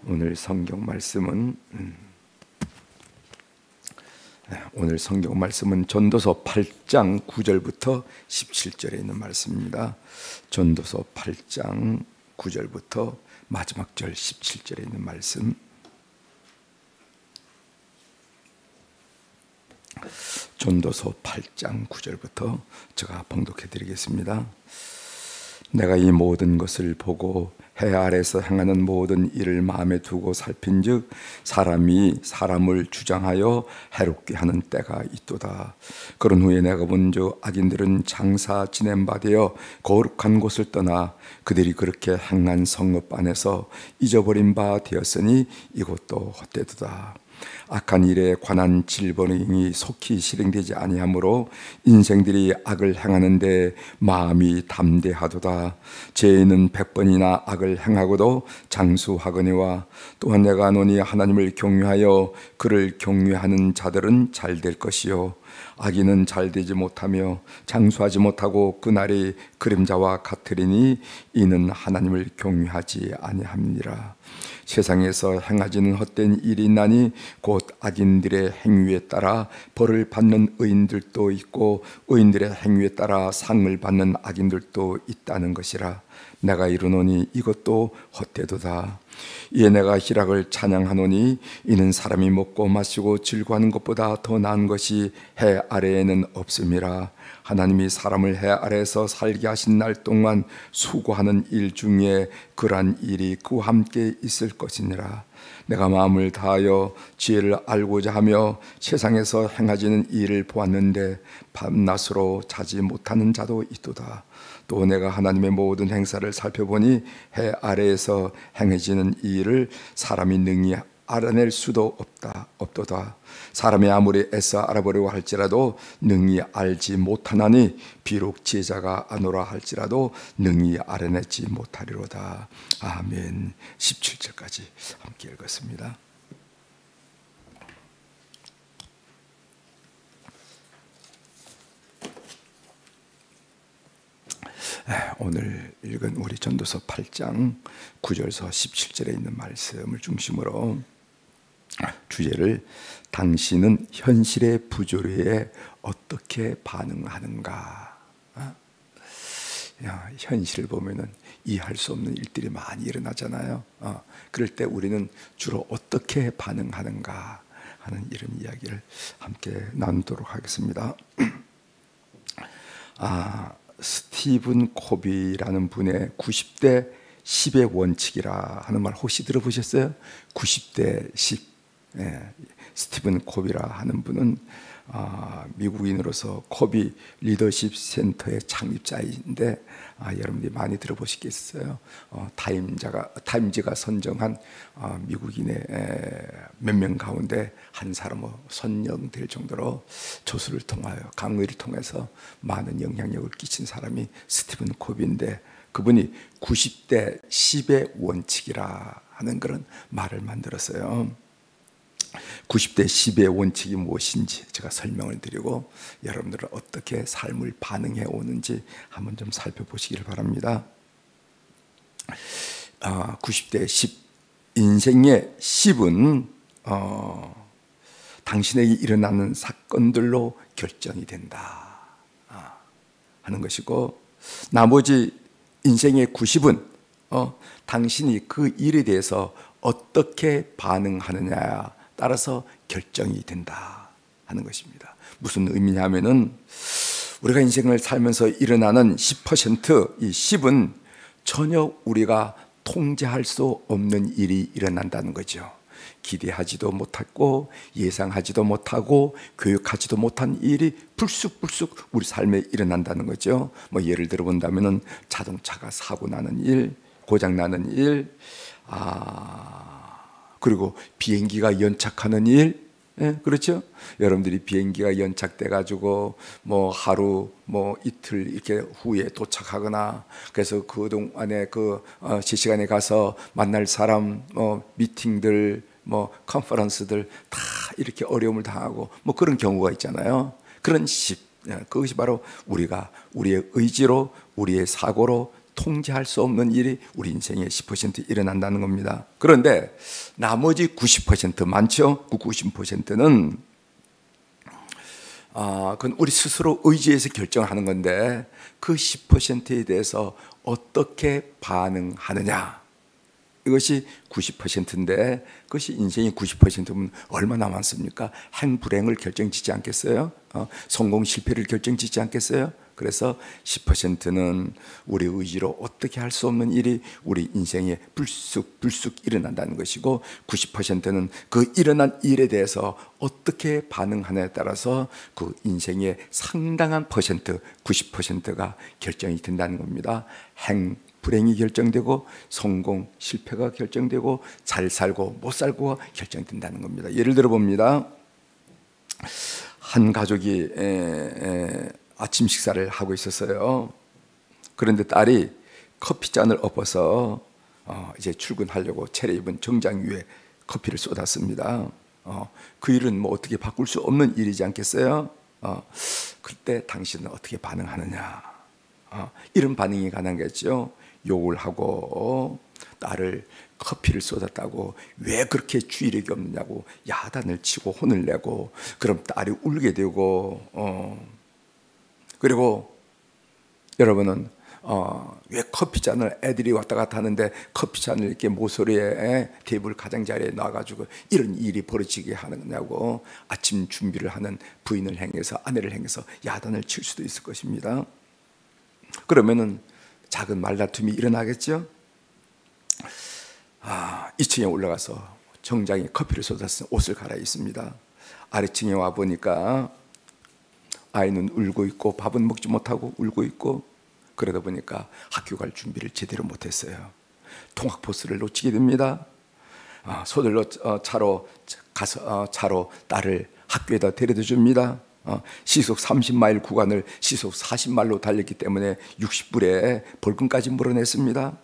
오늘 성경 말씀은 전도서 8장 9절부터 17절에 있는 말씀입니다. 전도서 8장 9절부터 마지막 절 17절에 있는 말씀. 전도서 8장 9절부터 제가 봉독해 드리겠습니다. 내가 이 모든 것을 보고 해 아래에서 행하는 모든 일을 마음에 두고 살핀즉 사람이 사람을 주장하여 해롭게 하는 때가 있도다. 그런 후에 내가 본즉 악인들은 장사 지낸 바 되어 거룩한 곳을 떠나 그들이 그렇게 행한 성읍 안에서 잊어버린 바 되었으니 이것도 헛되도다. 악한 일에 관한 질본이 속히 실행되지 아니하므로 인생들이 악을 행하는데 마음이 담대하도다. 죄인은 100번이나 악을 행하고도 장수하거니와 또한 내가 노니 하나님을 경외하여 그를 경외하는 자들은 잘 될 것이요 악인은 잘 되지 못하며 장수하지 못하고 그날이 그림자와 같으리니 이는 하나님을 경외하지 아니함이니라. 세상에서 행하지는 헛된 일이 있나니 곧 악인들의 행위에 따라 벌을 받는 의인들도 있고 의인들의 행위에 따라 상을 받는 악인들도 있다는 것이라. 내가 이르노니 이것도 헛되도다. 이에 내가 희락을 찬양하노니 이는 사람이 먹고 마시고 즐거워하는 것보다 더 나은 것이 해 아래에는 없음이라. 하나님이 사람을 해 아래에서 살게 하신 날 동안 수고하는 일 중에 그러한 일이 그와 함께 있을 것이니라. 내가 마음을 다하여 지혜를 알고자 하며 세상에서 행하지는 일을 보았는데 밤낮으로 자지 못하는 자도 있도다. 또 내가 하나님의 모든 행사를 살펴보니 해 아래에서 행해지는 이 일을 사람이 능히 알아낼 수도 없도다. 사람이 아무리 애써 알아보려고 할지라도 능히 알지 못하나니 비록 지혜자가 아노라 할지라도 능히 알아내지 못하리로다. 아멘. 17절까지 함께 읽었습니다. 오늘 읽은 우리 전도서 8장 9절에서 17절에 있는 말씀을 중심으로 주제를 당신은 현실의 부조리에 어떻게 반응하는가. 현실을 보면은 이해할 수 없는 일들이 많이 일어나잖아요. 그럴 때 우리는 주로 어떻게 반응하는가 하는 이런 이야기를 함께 나누도록 하겠습니다. 스티븐 코비라는 분의 90대 10의 원칙이라 하는 말 혹시 들어보셨어요? 90대 10. 스티븐 코비라 하는 분은 미국인으로서 코비 리더십 센터의 창립자인데 여러분들이 많이 들어보시겠어요? 타임즈가 선정한 미국인의 몇 명 가운데 한 사람으로 선정될 정도로 조수를 통하여 강의를 통해서 많은 영향력을 끼친 사람이 스티븐 코비인데 그분이 90대 10의 원칙이라 하는 그런 말을 만들었어요. 90대 10의 원칙이 무엇인지 제가 설명을 드리고 여러분들은 어떻게 삶을 반응해 오는지 한번 좀 살펴보시기를 바랍니다. 90대 10 인생의 10은 당신에게 일어나는 사건들로 결정이 된다 하는 것이고 나머지 인생의 90은 당신이 그 일에 대해서 어떻게 반응하느냐에 따라서 결정이 된다 하는 것입니다. 무슨 의미냐면은 우리가 인생을 살면서 일어나는 10%, 이 10은 전혀 우리가 통제할 수 없는 일이 일어난다는 거죠. 기대하지도 못하고 예상하지도 못하고 교육하지도 못한 일이 불쑥불쑥 우리 삶에 일어난다는 거죠. 예를 들어 본다면은 자동차가 사고 나는 일, 고장 나는 일, 그리고 비행기가 연착하는 일, 그렇죠? 여러분들이 비행기가 연착돼 가지고 하루 이틀 이렇게 후에 도착하거나 그래서 그 동안에 실시간에 가서 만날 사람 미팅들 컨퍼런스들 다 이렇게 어려움을 당하고 그런 경우가 있잖아요. 그런 그것이 바로 우리가 우리의 의지로 우리의 사고로 통제할 수 없는 일이 우리 인생에 10% 일어난다는 겁니다. 그런데 나머지 90% 많죠? 그 90%는 그건 우리 스스로 의지해서 결정하는 건데 그 10%에 대해서 어떻게 반응하느냐, 이것이 90%인데 그것이 인생이 90%면 얼마나 많습니까? 행불행을 결정짓지 않겠어요? 성공 실패를 결정짓지 않겠어요? 그래서 10%는 우리 의지로 어떻게 할 수 없는 일이 우리 인생에 불쑥 일어난다는 것이고, 90%는 그 일어난 일에 대해서 어떻게 반응하느냐에 따라서 그 인생의 상당한 퍼센트, 90%가 결정이 된다는 겁니다. 불행이 결정되고 성공, 실패가 결정되고 잘 살고 못 살고가 결정된다는 겁니다. 예를 들어 봅니다. 한 가족이 아침 식사를 하고 있었어요. 그런데 딸이 커피잔을 엎어서 이제 출근하려고 차려입은 정장 위에 커피를 쏟았습니다. 그 일은 뭐 어떻게 바꿀 수 없는 일이지 않겠어요? 그때 당신은 어떻게 반응하느냐? 이런 반응이 가능하겠죠. 욕을 하고 딸을 커피를 쏟았다고 왜 그렇게 주의력이 없느냐고 야단을 치고 혼을 내고, 그럼 딸이 울게 되고, 그리고 여러분은 왜 커피잔을 애들이 왔다 갔다 하는데 커피잔을 이렇게 모서리에 테이블 가장자리에 놔가지고 이런 일이 벌어지게 하느냐고 아침 준비를 하는 부인을 향해서, 아내를 향해서 야단을 칠 수도 있을 것입니다. 그러면은 작은 말다툼이 일어나겠죠. 2층에 올라가서 정장에 커피를 쏟아서 옷을 갈아입습니다. 아래층에 와 보니까 아이는 울고 있고 밥은 먹지 못하고 울고 있고, 그러다 보니까 학교 갈 준비를 제대로 못했어요. 통학버스를 놓치게 됩니다. 서둘러 차로 가서 차로 딸을 학교에다 데려다 줍니다. 시속 30마일 구간을 시속 40마일로 달렸기 때문에 60불에 벌금까지 물어냈습니다.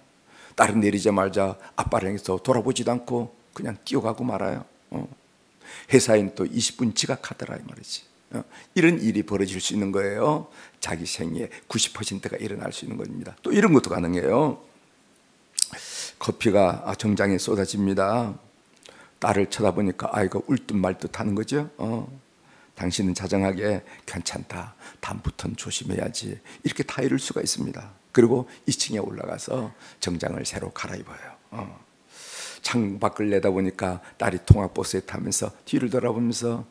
딸은 내리자마자 아빠를 향해서 돌아보지도 않고 그냥 뛰어가고 말아요. 회사에는 또 20분 지각하더라 이 말이지. 이런 일이 벌어질 수 있는 거예요. 자기 생에 90%가 일어날 수 있는 겁니다. 또 이런 것도 가능해요. 커피가 정장에 쏟아집니다. 딸을 쳐다보니까 아이가 울듯 말듯 하는 거죠. 당신은 자정하게 괜찮다, 다음부터는 조심해야지, 이렇게 다 이룰 수가 있습니다. 그리고 2층에 올라가서 정장을 새로 갈아입어요. 창밖을 내다보니까 딸이 통학버스에 타면서 뒤를 돌아보면서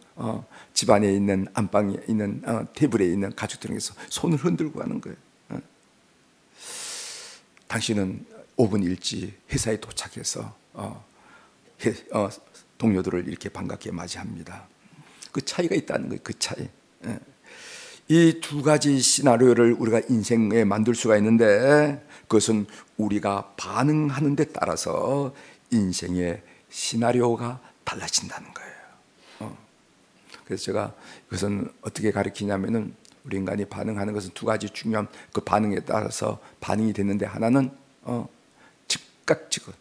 집안에 있는 안방에 있는 테이블에 있는 가족들에게서 손을 흔들고 가는 거예요. 당신은 5분 일찍 회사에 도착해서 동료들을 이렇게 반갑게 맞이합니다. 그 차이가 있다는 거예요. 그 차이. 이 두 가지 시나리오를 우리가 인생에 만들 수가 있는데, 그것은 우리가 반응하는 데 따라서 인생의 시나리오가 달라진다는 거예요. 그래서 제가 이것은 어떻게 가르치냐면은, 우리 인간이 반응하는 것은 두 가지 중요한 그 반응에 따라서 반응이 되는데, 하나는 즉각지근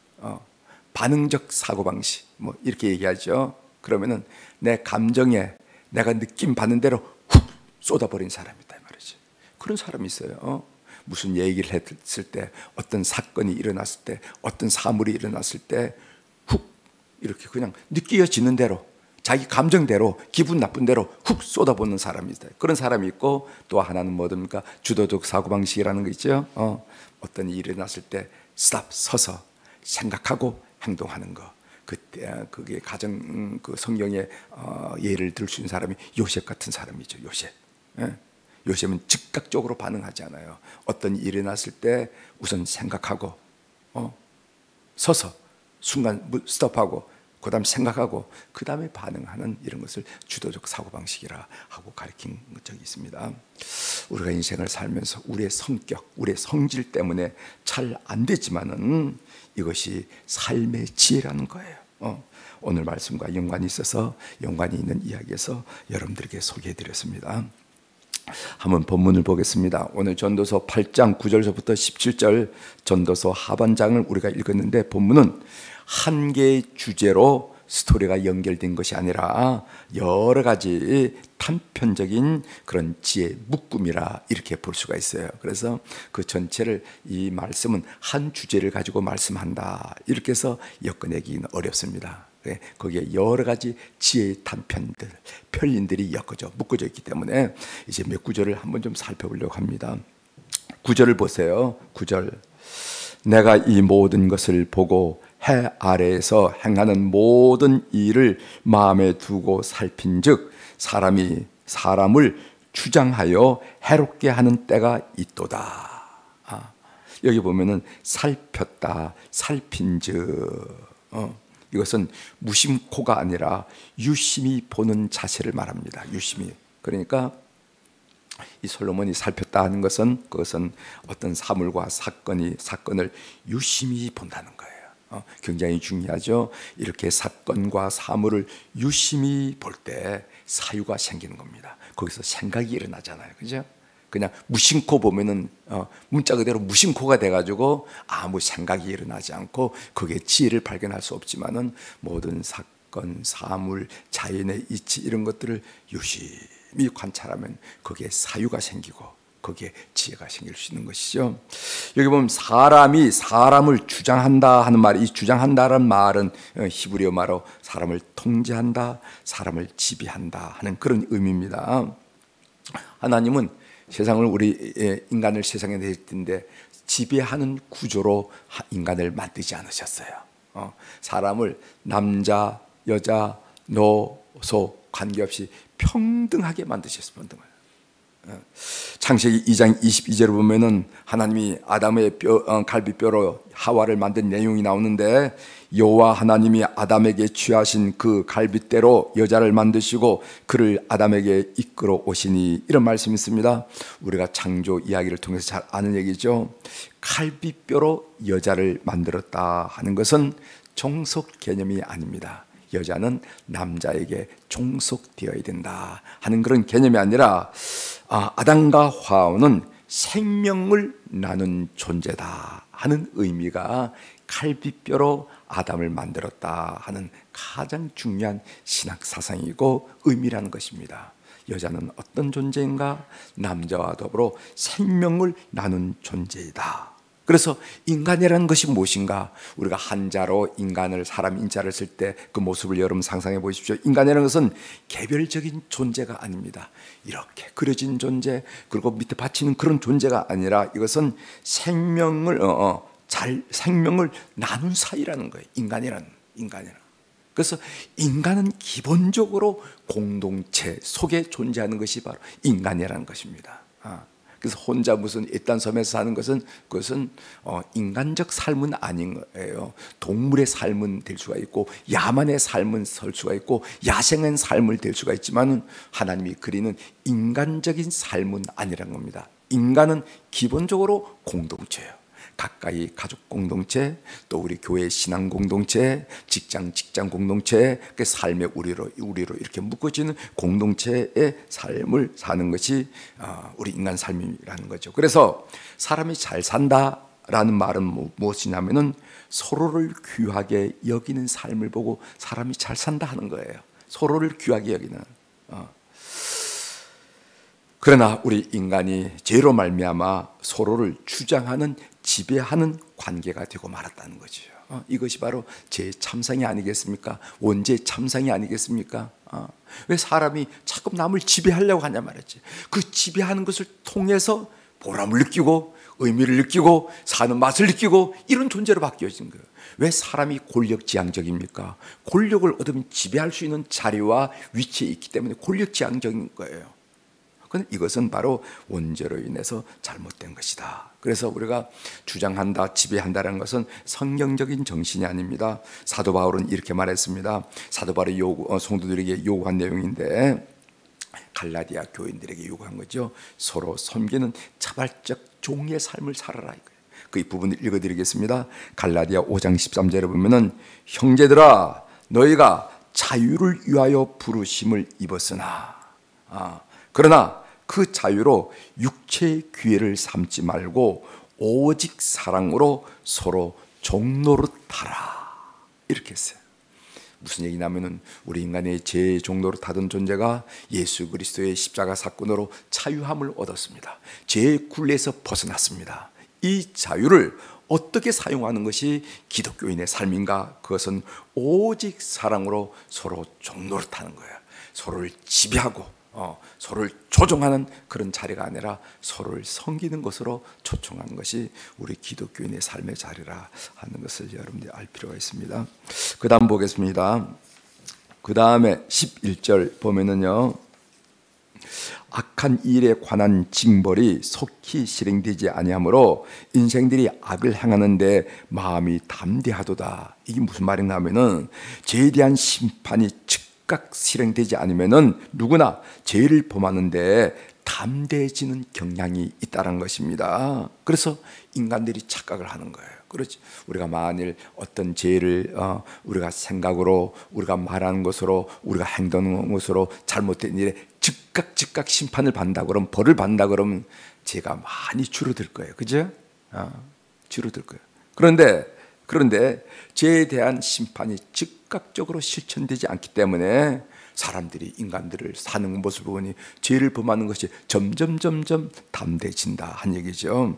반응적 사고방식, 뭐 이렇게 얘기하죠. 그러면은 내 감정에 내가 느낌 받는 대로 훅 쏟아버린 사람이 있다 말이지. 그런 사람이 있어요. 무슨 얘기를 했을 때, 어떤 사건이 일어났을 때, 어떤 사물이 일어났을 때 훅 이렇게 그냥 느껴지는 대로, 자기 감정대로, 기분 나쁜 대로 훅 쏟아붓는 사람이 있어요. 그런 사람이 있고, 또 하나는 뭐든가 주도적 사고방식이라는 거 있죠. 어떤 일이 일어났을 때 스탑, 서서 생각하고 행동하는 거. 그때 그게 가정 그 성경에 예를 들 수 있는 사람이 요셉 같은 사람이죠. 요셉. 요셉은 즉각적으로 반응하지 않아요. 어떤 일이 났을 때 우선 생각하고 서서 순간 스톱하고 그다음 생각하고 그다음에 반응하는 이런 것을 주도적 사고방식이라 하고 가르친 적이 있습니다. 우리가 인생을 살면서 우리의 성격, 우리의 성질 때문에 잘 안 되지만은 이것이 삶의 지혜라는 거예요. 오늘 말씀과 연관이 있어서 연관이 있는 이야기에서 여러분들에게 소개해드렸습니다. 한번 본문을 보겠습니다. 오늘 전도서 8장 9절서부터 17절 전도서 하반장을 우리가 읽었는데, 본문은 한 개의 주제로 스토리가 연결된 것이 아니라 여러 가지 단편적인 그런 지혜 묶음이라 이렇게 볼 수가 있어요. 그래서 그 전체를 이 말씀은 한 주제를 가지고 말씀한다 이렇게 해서 엮어내기는 어렵습니다. 거기에 여러 가지 지혜의 단편들, 편린들이 묶어져 있기 때문에 이제 몇 구절을 한번 좀 살펴보려고 합니다. 9절을 보세요. 9절. 내가 이 모든 것을 보고 해 아래에서 행하는 모든 일을 마음에 두고 살핀즉 사람이 사람을 주장하여 해롭게 하는 때가 있도다. 여기 보면은 살폈다, 살핀즉 이것은 무심코가 아니라 유심히 보는 자세를 말합니다. 유심히. 그러니까 이 솔로몬이 살폈다 하는 것은 그것은 어떤 사물과 사건을 유심히 본다는 거예요. 굉장히 중요하죠. 이렇게 사건과 사물을 유심히 볼 때 사유가 생기는 겁니다. 거기서 생각이 일어나잖아요. 그죠? 그냥 무심코 보면은 문자 그대로 무심코가 돼가지고 아무 생각이 일어나지 않고 거기에 지혜를 발견할 수 없지만은 모든 사건, 사물, 자연의 이치 이런 것들을 유심히 관찰하면 거기에 사유가 생기고 거기에 지혜가 생길 수 있는 것이죠. 여기 보면 사람이 사람을 주장한다 하는 말이, 이 주장한다라는 말은 히브리어 말로 사람을 통제한다, 사람을 지배한다 하는 그런 의미입니다. 하나님은 세상을 인간을 세상에 내실 텐데 지배하는 구조로 인간을 만들지 않으셨어요. 사람을 남자, 여자, 노소 관계없이 평등하게 만드셨습니다. 창세기 2장 22절을 보면은 하나님이 아담의 갈비뼈로 하와를 만든 내용이 나오는데 여호와 하나님이 아담에게 취하신 그 갈빗대로 여자를 만드시고 그를 아담에게 이끌어 오시니 이런 말씀이 있습니다. 우리가 창조 이야기를 통해서 잘 아는 얘기죠. 갈비뼈로 여자를 만들었다 하는 것은 종속 개념이 아닙니다. 여자는 남자에게 종속되어야 된다 하는 그런 개념이 아니라 아담과 하와는 생명을 나눈 존재다 하는 의미가 갈비뼈로 아담을 만들었다 하는 가장 중요한 신학 사상이고 의미라는 것입니다. 여자는 어떤 존재인가? 남자와 더불어 생명을 나눈 존재이다. 그래서 인간이라는 것이 무엇인가? 우리가 한자로 인간을, 사람 인자를 쓸 때 그 모습을 여러분 상상해 보십시오. 인간이라는 것은 개별적인 존재가 아닙니다. 이렇게 그려진 존재, 그리고 밑에 받치는 그런 존재가 아니라 이것은 생명을 나눈 사이라는 거예요. 인간이란. 그래서 인간은 기본적으로 공동체 속에 존재하는 것이 바로 인간이라는 것입니다. 그래서 혼자 무슨 이딴 섬에서 사는 것은 그것은 인간적 삶은 아닌 거예요. 동물의 삶은 될 수가 있고 야만의 삶은 설 수가 있고 야생의 삶을 될 수가 있지만은 하나님이 그리는 인간적인 삶은 아니란 겁니다. 인간은 기본적으로 공동체예요. 가까이 가족 공동체, 또 우리 교회 신앙 공동체, 직장 공동체, 그 삶의 우리로 이렇게 묶어지는 공동체의 삶을 사는 것이 우리 인간 삶이라는 거죠. 그래서 사람이 잘 산다라는 말은 무엇이냐면은 서로를 귀하게 여기는 삶을 보고 사람이 잘 산다 하는 거예요. 서로를 귀하게 여기는. 그러나 우리 인간이 죄로 말미암아 서로를 주장하는, 지배하는 관계가 되고 말았다는 거죠. 이것이 바로 제 참상이 아니겠습니까? 원죄 참상이 아니겠습니까? 왜 사람이 자꾸 남을 지배하려고 하냐 말이지. 그 지배하는 것을 통해서 보람을 느끼고 의미를 느끼고 사는 맛을 느끼고 이런 존재로 바뀌어진 거예요. 왜 사람이 권력지향적입니까? 권력을 얻으면 지배할 수 있는 자리와 위치에 있기 때문에 권력지향적인 거예요. 그런데 이것은 바로 원죄로 인해서 잘못된 것이다. 그래서 우리가 주장한다, 지배한다는 것은 성경적인 정신이 아닙니다. 사도 바울은 이렇게 말했습니다. 사도 바울이 성도들에게 요구한 내용인데 갈라디아 교인들에게 요구한 거죠. 서로 섬기는 자발적 종의 삶을 살아라 이거예요. 그 부분을 읽어드리겠습니다. 갈라디아 5장 13절에 보면은 형제들아 너희가 자유를 위하여 부르심을 입었으나 그러나 그 자유로 육체의 기회를 삼지 말고 오직 사랑으로 서로 종노릇하라 이렇게 했어요. 무슨 얘기냐면은 우리 인간의 죄의 종로로 타던 존재가 예수 그리스도의 십자가 사건으로 자유함을 얻었습니다. 죄의 굴레에서 벗어났습니다. 이 자유를 어떻게 사용하는 것이 기독교인의 삶인가? 그것은 오직 사랑으로 서로 종로를 타는 거예요. 서로를 지배하고 서로를 조종하는 그런 자리가 아니라 서로를 섬기는 것으로 초청하는 것이 우리 기독교인의 삶의 자리라 하는 것을 여러분들이 알 필요가 있습니다. 그 다음 보겠습니다. 그 다음에 11절 보면은요, 악한 일에 관한 징벌이 속히 실행되지 아니하므로 인생들이 악을 행하는데 마음이 담대하도다. 이게 무슨 말인가 하면은 죄에 대한 심판이 즉각 실행되지 않으면은 누구나 죄를 범하는데 담대해지는 경향이 있다는 것입니다. 그래서 인간들이 착각을 하는 거예요. 그렇지. 우리가 만일 어떤 죄를 우리가 생각으로, 우리가 말하는 것으로, 우리가 행동하는 것으로 잘못된 일에 즉각 심판을 받는다 그러면, 벌을 받는다 그러면 죄가 많이 줄어들 거예요. 그죠? 줄어들 거예요. 그런데 죄에 대한 심판이 즉각적으로 실천되지 않기 때문에 사람들이 인간들을 사는 모습을 보니 죄를 범하는 것이 점점 담대해진다 한 얘기죠.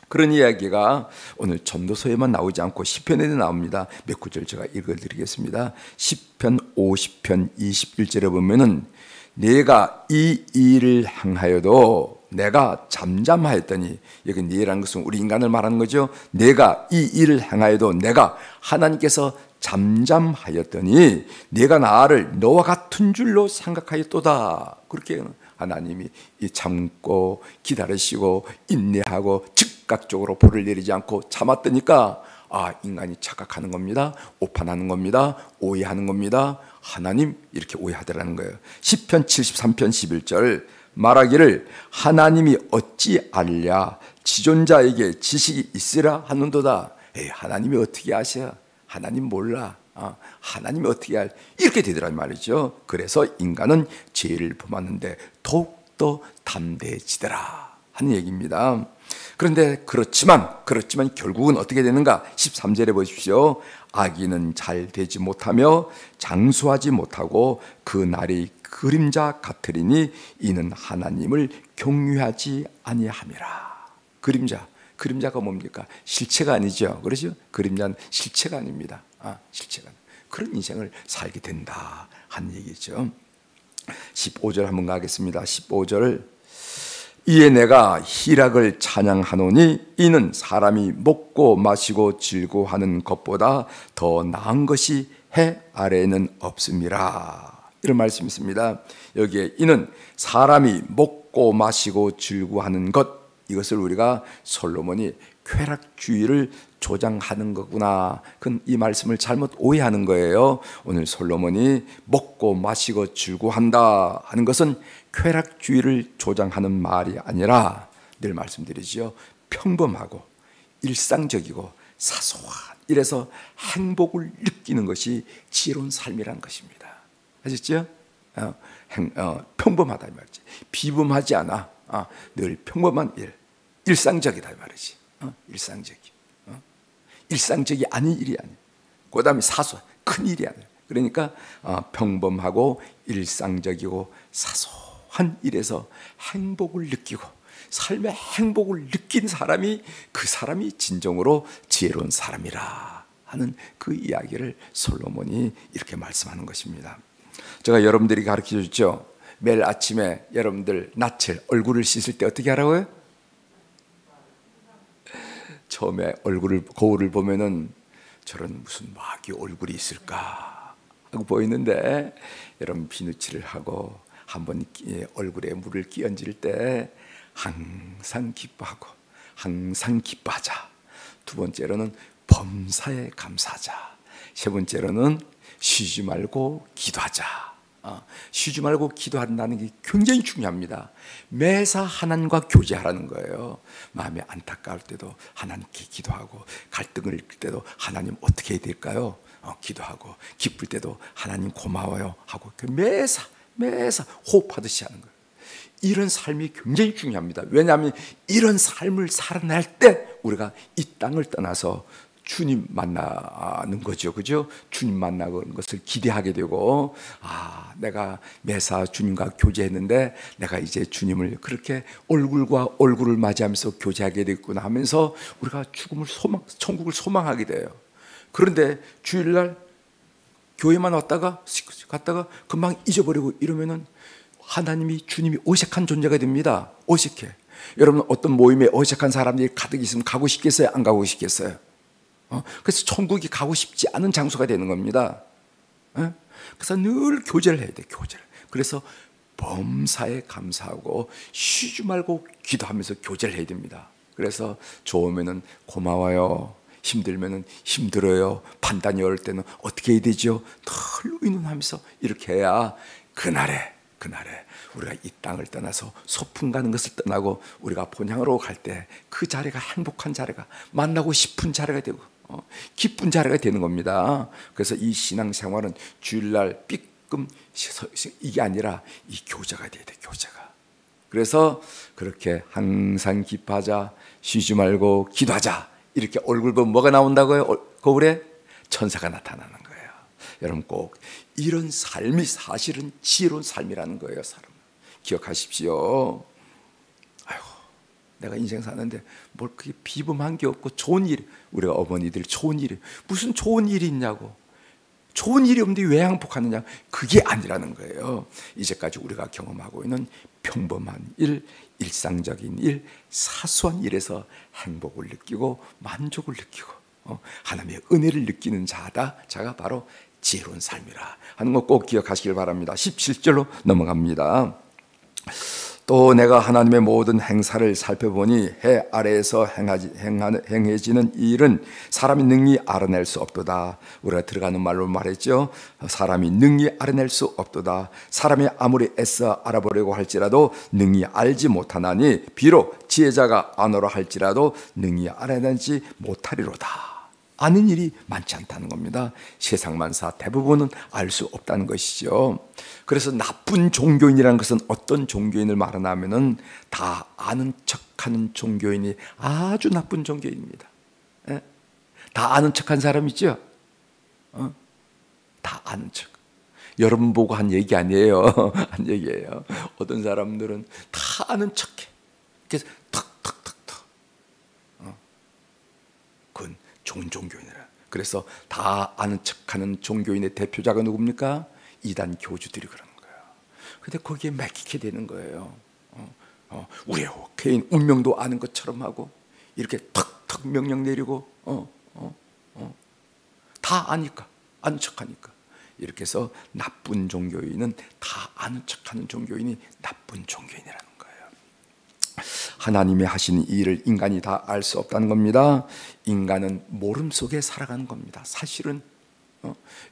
그런 이야기가 오늘 전도서에만 나오지 않고 시편에도 나옵니다. 몇 구절 제가 읽어드리겠습니다. 시편 50편 21절에 보면은 내가 이 일을 행하여도 내가 잠잠하였더니, 여기 네라는 것은 우리 인간을 말하는 거죠. 내가 이 일을 행하여도 내가 하나님께서 잠잠하였더니 내가 나를 너와 같은 줄로 생각하였도다. 그렇게 하나님이 참고 기다리시고 인내하고 즉각적으로 벌을 내리지 않고 참았더니까 인간이 착각하는 겁니다. 오판하는 겁니다. 오해하는 겁니다. 하나님 이렇게 오해하더라는 거예요. 시편 73편 11절 말하기를 하나님이 어찌 알랴 지존자에게 지식이 있으라 하는도다. 하나님이 어떻게 아셔? 하나님 몰라. 하나님이 어떻게 알? 이렇게 되더란 말이죠. 그래서 인간은 죄를 범하는데 더욱더 담대해지더라 하는 얘기입니다. 그런데 그렇지만 결국은 어떻게 되는가? 13절에 보십시오. 악인은 잘 되지 못하며 장수하지 못하고 그 날이 그림자 같으리니 이는 하나님을 경유하지 아니함이라. 그림자가 뭡니까? 실체가 아니죠. 그렇죠? 그림자는 실체가 아닙니다. 실체가. 그런 인생을 살게 된다 하는 얘기죠. 15절 한번 가겠습니다. 15절 이에 내가 희락을 찬양하노니 이는 사람이 먹고 마시고 즐거워하는 것보다 더 나은 것이 해 아래에는 없음이라. 이런 말씀이 있습니다. 여기에 이는 사람이 먹고 마시고 즐거워하는 것, 이것을 우리가 솔로몬이 쾌락주의를 조장하는 거구나, 이 말씀을 잘못 오해하는 거예요. 오늘 솔로몬이 먹고 마시고 즐거워한다 하는 것은 쾌락주의를 조장하는 말이 아니라, 늘 말씀드리죠, 평범하고 일상적이고 사소한 이래서 행복을 느끼는 것이 지혜로운 삶이라는 것입니다. 아셨죠? 평범하다 이 말이지. 비범하지 않아. 늘 평범한 일, 일상적이다 이 말이지. 일상적이 아닌 일이 아니야. 그 다음에 사소한 큰 일이 아니야. 그러니까 평범하고 일상적이고 사소한 일에서 행복을 느끼고 삶의 행복을 느낀 사람이, 그 사람이 진정으로 지혜로운 사람이라 하는 그 이야기를 솔로몬이 이렇게 말씀하는 것입니다. 제가 여러분들이 가르쳐 줬죠. 매일 아침에 여러분들 낯을, 얼굴을 씻을 때 어떻게 하라고요? 처음에 거울을 보면은 저런 무슨 마귀 얼굴이 있을까 하고 보이는데, 여러분 비누칠을 하고 한번 얼굴에 물을 끼얹을 때 항상 기뻐하고 항상 기뻐하자. 두 번째로는 범사에 감사하자. 세 번째로는 쉬지 말고 기도하자. 쉬지 말고 기도한다는 게 굉장히 중요합니다. 매사 하나님과 교제하라는 거예요. 마음이 안타까울 때도 하나님께 기도하고, 갈등을 일으킬 때도 하나님 어떻게 해야 될까요? 기도하고, 기쁠 때도 하나님 고마워요 하고, 매사 호흡하듯이 하는 거예요. 이런 삶이 굉장히 중요합니다. 왜냐하면 이런 삶을 살아낼 때 우리가 이 땅을 떠나서 주님 만나는 거죠. 그죠? 주님 만나는 것을 기대하게 되고, 내가 매사 주님과 교제했는데 내가 이제 주님을 그렇게 얼굴과 얼굴을 맞이하면서 교제하게 됐구나 하면서 우리가 천국을 소망하게 돼요. 그런데 주일날 교회만 갔다가 금방 잊어버리고 이러면은 하나님이, 주님이 어색한 존재가 됩니다. 어색해. 여러분, 어떤 모임에 어색한 사람들이 가득 있으면 가고 싶겠어요? 안 가고 싶겠어요? 그래서 천국이 가고 싶지 않은 장소가 되는 겁니다. 그래서 늘 교제를 해야 돼, 교제를. 그래서 범사에 감사하고 쉬지 말고 기도하면서 교제를 해야 됩니다. 그래서 좋으면은 고마워요, 힘들면은 힘들어요, 판단이 어려울 때는 어떻게 해야 되죠? 늘 의논하면서 이렇게 해야 그날에 우리가 이 땅을 떠나서 소풍 가는 것을 떠나고 우리가 본향으로 갈 때 그 자리가 행복한 자리가, 만나고 싶은 자리가 되고 기쁜 자리가 되는 겁니다. 그래서 이 신앙생활은 주일날 삐끔 이게 아니라 이 교제가 돼야 돼, 교제가. 그래서 그렇게 항상 기뻐하자, 쉬지 말고 기도하자, 이렇게 얼굴 보면 뭐가 나온다고요? 거울에 천사가 나타나는 거예요. 여러분, 꼭 이런 삶이 사실은 지혜로운 삶이라는 거예요. 사람 기억하십시오. 아이고, 내가 인생 사는데 뭘 그게 비범한 게 없고 좋은 일, 우리가 어머니들 좋은 일이 무슨 좋은 일이 있냐고, 좋은 일이 없는데 왜 행복하느냐, 그게 아니라는 거예요. 이제까지 우리가 경험하고 있는 평범한 일, 일상적인 일, 사소한 일에서 행복을 느끼고 만족을 느끼고 하나님의 은혜를 느끼는 자가 바로 지혜로운 삶이라 하는 거 꼭 기억하시길 바랍니다. 17절로 넘어갑니다. 또 내가 하나님의 모든 행사를 살펴보니 해 아래에서 행해지는 일은 사람이 능히 알아낼 수 없도다. 우리가 들어가는 말로 말했죠. 사람이 능히 알아낼 수 없도다. 사람이 아무리 애써 알아보려고 할지라도 능히 알지 못하나니 비록 지혜자가 아노라 할지라도 능히 알아내지 못하리로다. 아는 일이 많지 않다는 겁니다. 세상 만사 대부분은 알 수 없다는 것이죠. 그래서 나쁜 종교인이라는 것은 어떤 종교인을 말하냐면은 다 아는 척하는 종교인이 아주 나쁜 종교인입니다. 예? 다 아는 척한 사람 있죠? 다 아는 척. 여러분 보고 한 얘기 아니에요. 한 얘기예요. 어떤 사람들은 다 아는 척해. 그래서 턱턱턱턱. 그건 좋은 종교인이라. 그래서 다 아는 척하는 종교인의 대표자가 누굽니까? 이단 교주들이 그러는 거예요. 근데 거기에 맥히게 되는 거예요. 우리의 개인 운명도 아는 것처럼 하고 이렇게 턱턱 명령 내리고 다 아니까, 아는 척하니까. 이렇게 해서 나쁜 종교인은 다 아는 척하는 종교인이 나쁜 종교인이라는 거예요. 하나님이 하신 일을 인간이 다 알 수 없다는 겁니다. 인간은 모름 속에 살아가는 겁니다. 사실은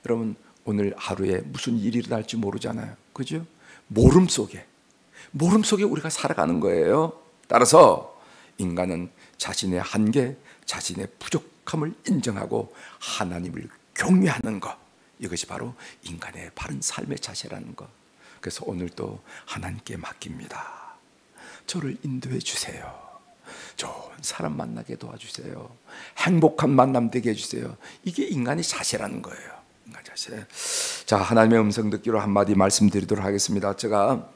여러분, 오늘 하루에 무슨 일이 일어날지 모르잖아요. 그죠? 모름 속에 우리가 살아가는 거예요. 따라서 인간은 자신의 한계, 자신의 부족함을 인정하고 하나님을 경외하는 것, 이것이 바로 인간의 바른 삶의 자세라는 것. 그래서 오늘도 하나님께 맡깁니다. 저를 인도해 주세요. 좋은 사람 만나게 도와주세요. 행복한 만남 되게 해주세요. 이게 인간의 자세라는 거예요. 인간 자세. 자, 하나님의 음성 듣기로 한마디 말씀드리도록 하겠습니다. 제가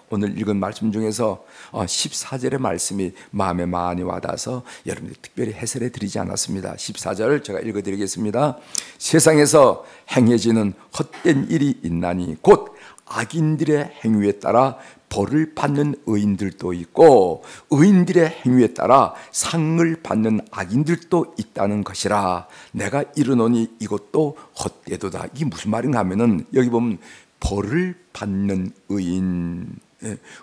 오늘 읽은 말씀 중에서 14절의 말씀이 마음에 많이 와닿아서 여러분들이 특별히 해설해 드리지 않았습니다. 14절 제가 읽어드리겠습니다. 세상에서 행해지는 헛된 일이 있나니 곧 악인들의 행위에 따라 벌을 받는 의인들도 있고 의인들의 행위에 따라 상을 받는 악인들도 있다는 것이라. 내가 이르노니 이것도 헛되도다. 이게 무슨 말인가 하면은, 여기 보면 벌을 받는 의인,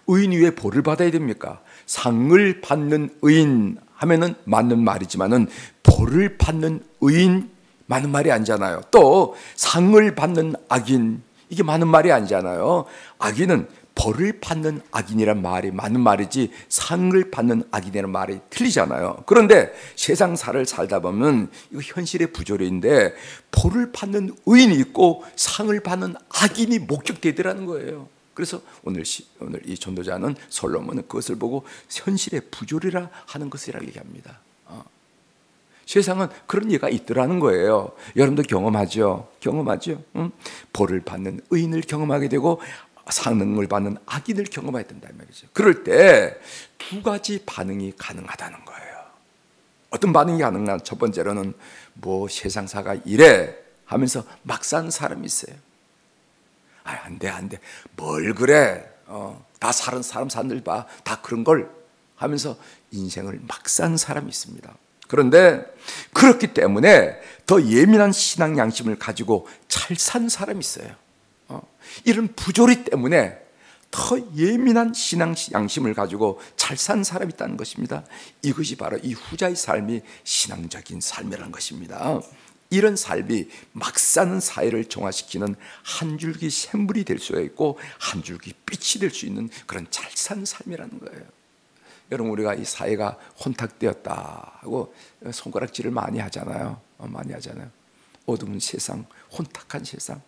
의인이 왜 벌을 받아야 됩니까? 상을 받는 의인 하면은 맞는 말이지만은 벌을 받는 의인 맞는 말이 아니잖아요. 또 상을 받는 악인, 이게 맞는 말이 아니잖아요. 악인은 벌을 받는 악인이란 말이 맞는 말이지 상을 받는 악인이라는 말이 틀리잖아요. 그런데 세상사를 살다 보면 이거 현실의 부조리인데 벌을 받는 의인이 있고 상을 받는 악인이 목격되더라는 거예요. 그래서 오늘 이 전도자는, 솔로몬은 그것을 보고 현실의 부조리라 하는 것이라고 얘기합니다. 세상은 그런 예가 있더라는 거예요. 여러분도 경험하죠? 응? 벌을 받는 의인을 경험하게 되고 상응을 받는 악인을 경험해야 된다는 말이죠. 그럴 때 두 가지 반응이 가능하다는 거예요. 어떤 반응이 가능한? 첫 번째로는 뭐 세상사가 이래 하면서 막 사는 사람이 있어요. 안 돼. 뭘 그래? 다 사는 사람 산들 봐. 다 그런 걸 하면서 인생을 막 사는 사람이 있습니다. 그런데 그렇기 때문에 더 예민한 신앙 양심을 가지고 잘 사는 사람이 있어요. 이런 부조리 때문에 더 예민한 신앙 양심을 가지고 잘 사는 사람이 있다는 것입니다. 이것이 바로 이 후자의 삶이 신앙적인 삶이라는 것입니다. 이런 삶이 막 사는 사회를 정화시키는 한 줄기 샘물이 될 수 있고 한 줄기 빛이 될 수 있는 그런 잘 사는 삶이라는 거예요. 여러분, 우리가 이 사회가 혼탁되었다 하고 손가락질을 많이 하잖아요. 어두운 세상, 혼탁한 세상.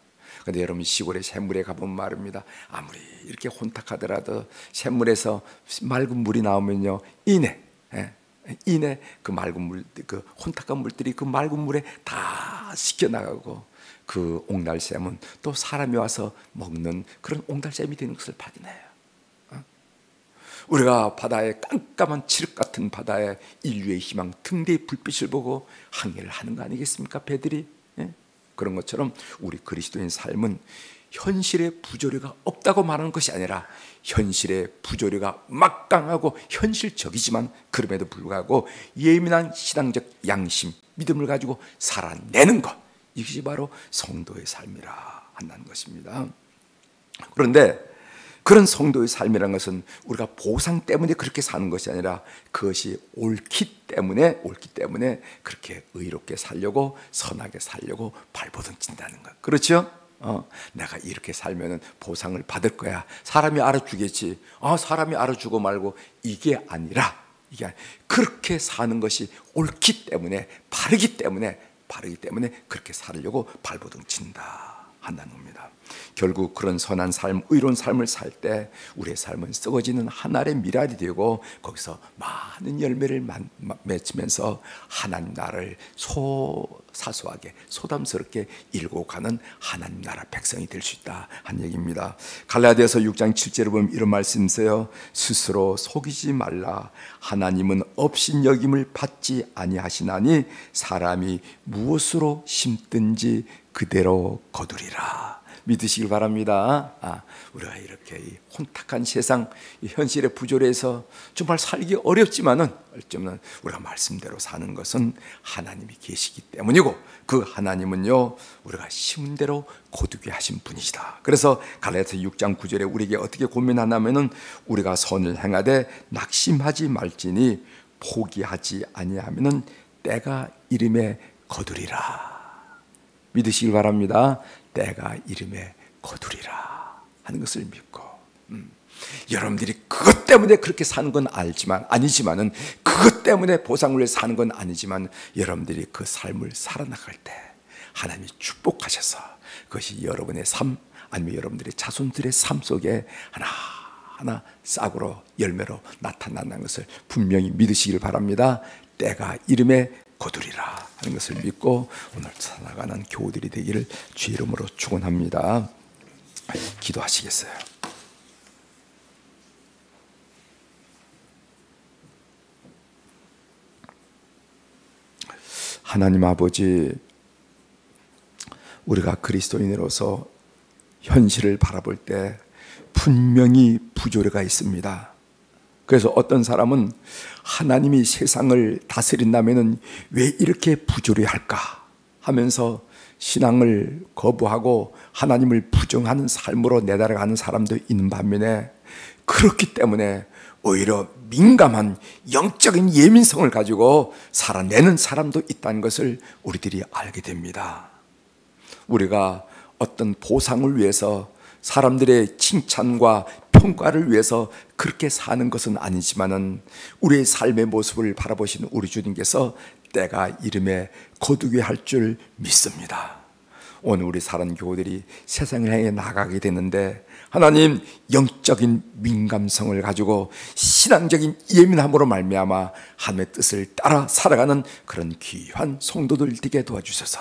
그런데 여러분, 시골의 샘물에 가보면 말입니다. 아무리 이렇게 혼탁하더라도 샘물에서 맑은 물이 나오면요, 이내 그 맑은 물, 그 혼탁한 물들이 그 맑은 물에 다 씻겨 나가고 그 옥날샘은 또 사람이 와서 먹는 그런 옥날샘이 되는 것을 확인해요. 우리가 바다의 깜깜한 칠흑 같은 바다에 인류의 희망 등대의 불빛을 보고 항해를 하는 거 아니겠습니까? 배들이. 그런 것처럼 우리 그리스도인 삶은 현실의 부조리가 없다고 말하는 것이 아니라 현실의 부조리가 막강하고 현실적이지만 그럼에도 불구하고 예민한 신앙적 양심, 믿음을 가지고 살아내는 것, 이것이 바로 성도의 삶이라 한다는 것입니다. 그런데 그런 성도의 삶이라는 것은 우리가 보상 때문에 그렇게 사는 것이 아니라 그것이 옳기 때문에 그렇게 의롭게 살려고, 선하게 살려고 발버둥 친다는 것. 그렇죠? 내가 이렇게 살면은 보상을 받을 거야. 사람이 알아주겠지. 사람이 알아주고 말고 이게 아니라 그렇게 사는 것이 옳기 때문에, 바르기 때문에 그렇게 살려고 발버둥 친다 한다는 겁니다. 결국 그런 선한 삶, 의로운 삶을 살 때 우리의 삶은 썩어지는 한 알의 미랄이 되고 거기서 많은 열매를 맺으면서 하나님 나라를 사소하게 소담스럽게 일고 가는 하나님 나라 백성이 될 수 있다 한 얘기입니다. 갈라디아서 6장 7절에 보면 이런 말씀 있어요. 스스로 속이지 말라. 하나님은 업신여김을 받지 아니하시나니 사람이 무엇으로 심든지 그대로 거두리라. 믿으시길 바랍니다. 우리가 이렇게 이 혼탁한 세상, 이 현실의 부조리에서 정말 살기 어렵지만은 우리가 말씀대로 사는 것은 하나님이 계시기 때문이고 그 하나님은요 우리가 심은 대로 거두게 하신 분이시다. 그래서 갈라디아서 6장 9절에 우리에게 어떻게 고민하냐면은 우리가 선을 행하되 낙심하지 말지니 포기하지 아니하면은 때가 이름에 거두리라. 믿으시길 바랍니다. 때가 이름에 거두리라 하는 것을 믿고 여러분들이 그것 때문에 그렇게 사는 건 아니지만은 그것 때문에 보상을 위해 사는 건 아니지만 여러분들이 그 삶을 살아나갈 때 하나님이 축복하셔서 그것이 여러분의 삶 아니면 여러분들의 자손들의 삶 속에 하나하나 싹으로 열매로 나타난다는 것을 분명히 믿으시길 바랍니다. 때가 이름에 거두리라 하는 것을 믿고 오늘 살아가는 교우들이 되기를 주의 이름으로 축원합니다. 기도하시겠어요? 하나님 아버지, 우리가 그리스도인으로서 현실을 바라볼 때 분명히 부조리가 있습니다. 그래서 어떤 사람은 하나님이 세상을 다스린다면 왜 이렇게 부조리할까 하면서 신앙을 거부하고 하나님을 부정하는 삶으로 내달아가는 사람도 있는 반면에 그렇기 때문에 오히려 민감한 영적인 예민성을 가지고 살아내는 사람도 있다는 것을 우리들이 알게 됩니다. 우리가 어떤 보상을 위해서 사람들의 칭찬과 평가를 위해서 그렇게 사는 것은 아니지만은 우리의 삶의 모습을 바라보시는 우리 주님께서 때가 이름에 거두게 할 줄 믿습니다. 오늘 우리 사랑하는 교우들이 세상을 향해 나가게 되는데 하나님 영적인 민감성을 가지고 신앙적인 예민함으로 말미암아 하나님의 뜻을 따라 살아가는 그런 귀한 성도들 되게 도와주셔서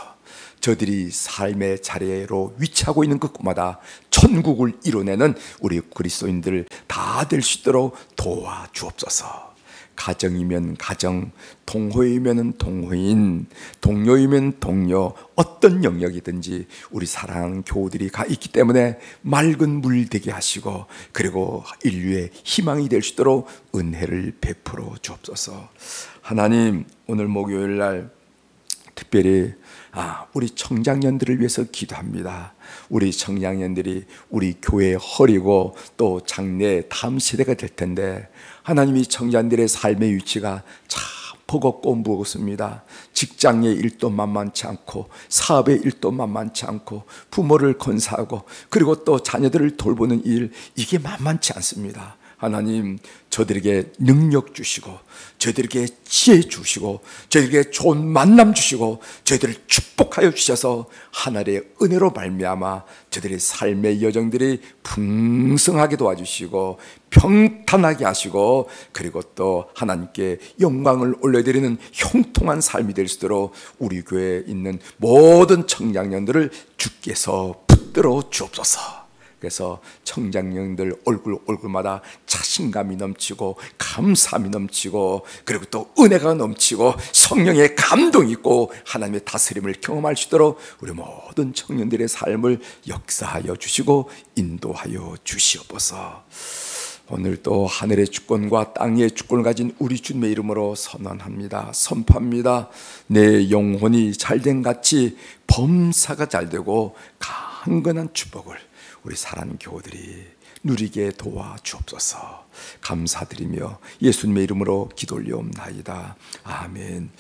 저들이 삶의 자리로 위치하고 있는 그곳마다 천국을 이뤄내는 우리 그리스도인들 다 될 수 있도록 도와주옵소서. 가정이면 가정, 동호이면 동호인, 동료이면 동료, 어떤 영역이든지 우리 사랑하는 교우들이 가 있기 때문에 맑은 물 되게 하시고 그리고 인류의 희망이 될 수 있도록 은혜를 베풀어 주옵소서. 하나님, 오늘 목요일 날 특별히 우리 청장년들을 위해서 기도합니다. 우리 청장년들이 우리 교회의 허리고 또 장래 다음 세대가 될 텐데 하나님이 청장들의 삶의 위치가 참 버겁고 무겁습니다. 직장의 일도 만만치 않고 사업의 일도 만만치 않고 부모를 건사하고 그리고 또 자녀들을 돌보는 일, 이게 만만치 않습니다. 하나님, 저들에게 능력 주시고 저들에게 지혜 주시고 저들에게 좋은 만남 주시고 저들을 축복하여 주셔서 하늘의 은혜로 말미암아 저들의 삶의 여정들이 풍성하게 도와주시고 평탄하게 하시고 그리고 또 하나님께 영광을 올려드리는 형통한 삶이 될 수 있도록 우리 교회에 있는 모든 청장년들을 주께서 붙들어 주옵소서. 그래서 청장년들 얼굴마다 자신감이 넘치고 감사함이 넘치고 그리고 또 은혜가 넘치고 성령의 감동이 있고 하나님의 다스림을 경험할 수 있도록 우리 모든 청년들의 삶을 역사하여 주시고 인도하여 주시옵소서. 오늘 또 하늘의 주권과 땅의 주권을 가진 우리 주님의 이름으로 선언합니다. 선포합니다. 내 영혼이 잘된 같이 범사가 잘되고 강건한 축복을 우리 사랑하는 교우들이 누리게 도와주옵소서. 감사드리며 예수님의 이름으로 기도 올려옵나이다. 아멘.